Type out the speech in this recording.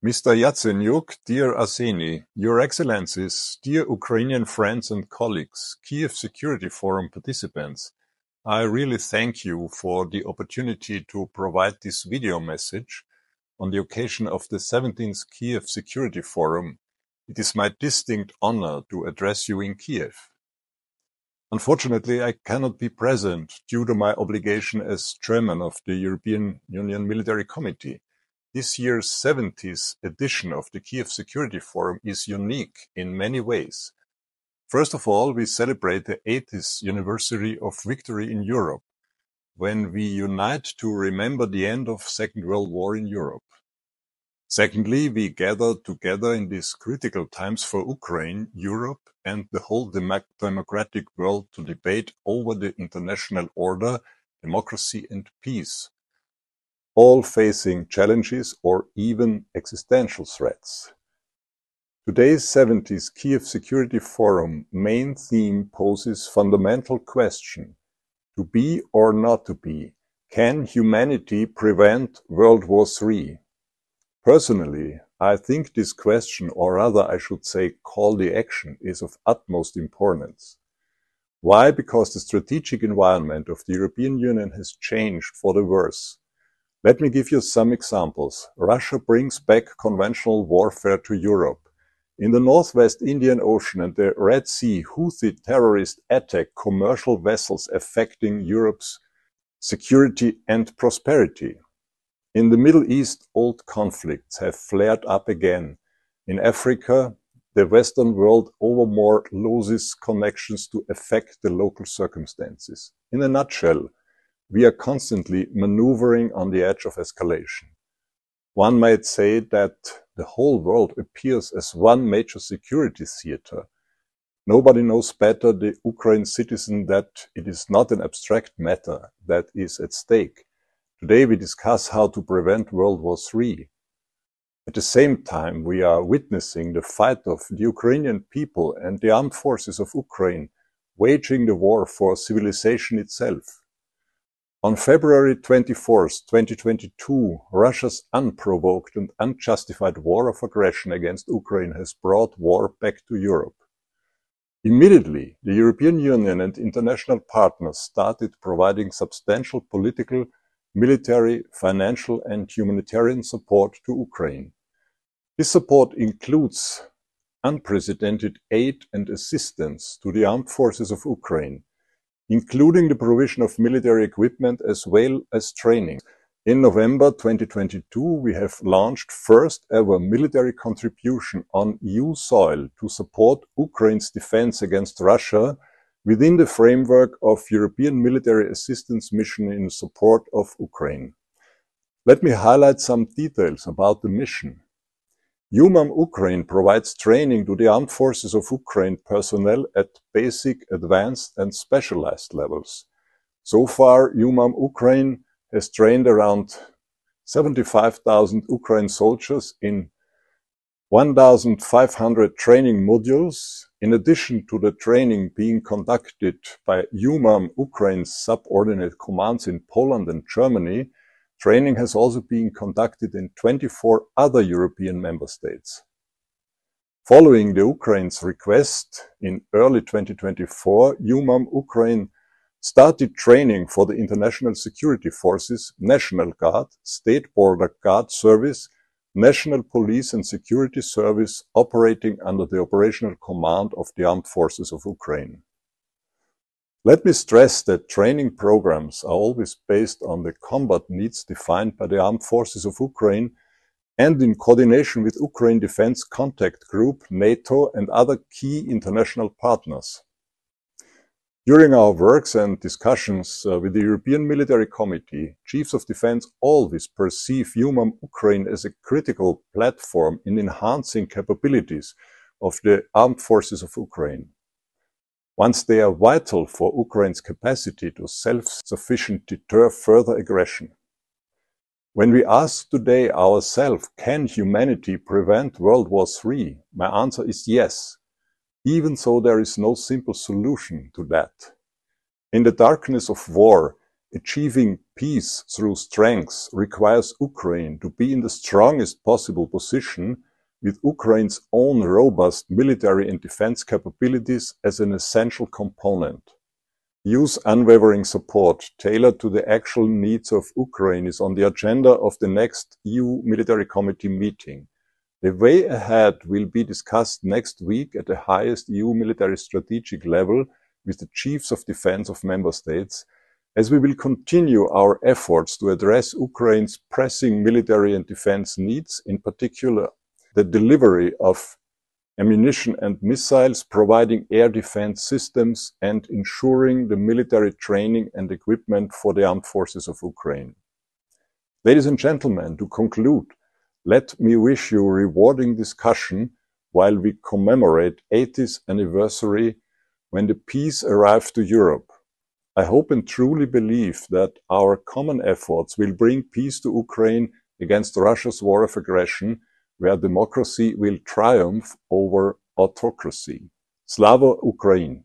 Mr. Yacenyuk, dear Arsenію, Your Excellencies, dear Ukrainian friends and colleagues, Kyiv Security Forum participants, I really thank you for the opportunity to provide this video message on the occasion of the 17th Kyiv Security Forum. It is my distinct honor to address you in Kyiv. Unfortunately, I cannot be present due to my obligation as chairman of the European Union Military Committee. This year's 70th edition of the Kyiv Security Forum is unique in many ways. First of all, we celebrate the 80th anniversary of victory in Europe, when we unite to remember the end of Second World War in Europe. Secondly, we gather together in these critical times for Ukraine, Europe, and the whole democratic world to debate over the international order, democracy, and peace, all facing challenges or even existential threats. Today's 70th Kyiv Security Forum main theme poses fundamental question: to be or not to be? Can humanity prevent World War III? Personally, I think this question, or rather I should say call to action, is of utmost importance. Why? Because the strategic environment of the European Union has changed for the worse. Let me give you some examples. Russia brings back conventional warfare to Europe. In the Northwest Indian Ocean and the Red Sea, Houthi terrorists attack commercial vessels affecting Europe's security and prosperity. In the Middle East, old conflicts have flared up again. In Africa, the Western world overmore loses connections to affect the local circumstances. In a nutshell, we are constantly maneuvering on the edge of escalation. One might say that the whole world appears as one major security theater. Nobody knows better the Ukraine citizen that it is not an abstract matter that is at stake. Today we discuss how to prevent World War III. At the same time, we are witnessing the fight of the Ukrainian people and the armed forces of Ukraine, waging the war for civilization itself. On February 24, 2022, Russia's unprovoked and unjustified war of aggression against Ukraine has brought war back to Europe. Immediately, the European Union and international partners started providing substantial political, military, financial, and humanitarian support to Ukraine. This support includes unprecedented aid and assistance to the armed forces of Ukraine, including the provision of military equipment as well as training. In November 2022, we have launched first ever military contribution on EU soil to support Ukraine's defense against Russia within the framework of European Military Assistance Mission in support of Ukraine. Let me highlight some details about the mission. EUMAM Ukraine provides training to the armed forces of Ukraine personnel at basic, advanced and specialized levels. So far, EUMAM Ukraine has trained around 75,000 Ukraine soldiers in 1,500 training modules. In addition to the training being conducted by EUMAM Ukraine's subordinate commands in Poland and Germany, training has also been conducted in 24 other European member states. Following the Ukraine's request, in early 2024, EUMAM Ukraine started training for the International Security Forces, National Guard, State Border Guard Service, National Police and Security Service operating under the operational command of the Armed Forces of Ukraine. Let me stress that training programs are always based on the combat needs defined by the Armed Forces of Ukraine and in coordination with Ukraine Defense Contact Group, NATO and other key international partners. During our works and discussions with the European Military Committee, Chiefs of Defense always perceive EUMAM Ukraine as a critical platform in enhancing capabilities of the armed forces of Ukraine. Once they are vital for Ukraine's capacity to self-sufficient deter further aggression. When we ask today ourselves, can humanity prevent World War III? My answer is yes. Even so, there is no simple solution to that. In the darkness of war, Achieving peace through strength requires Ukraine to be in the strongest possible position with Ukraine's own robust military and defense capabilities as an essential component. EU's unwavering support tailored to the actual needs of Ukraine is on the agenda of the next EU Military Committee meeting. The way ahead will be discussed next week at the highest EU military strategic level with the chiefs of defense of member states, as we will continue our efforts to address Ukraine's pressing military and defense needs, in particular the delivery of ammunition and missiles, providing air defense systems, and ensuring the military training and equipment for the armed forces of Ukraine. Ladies and gentlemen, to conclude, let me wish you a rewarding discussion while we commemorate 80th anniversary when the peace arrived to Europe. I hope and truly believe that our common efforts will bring peace to Ukraine against Russia's war of aggression, where democracy will triumph over autocracy. Slava Ukraine!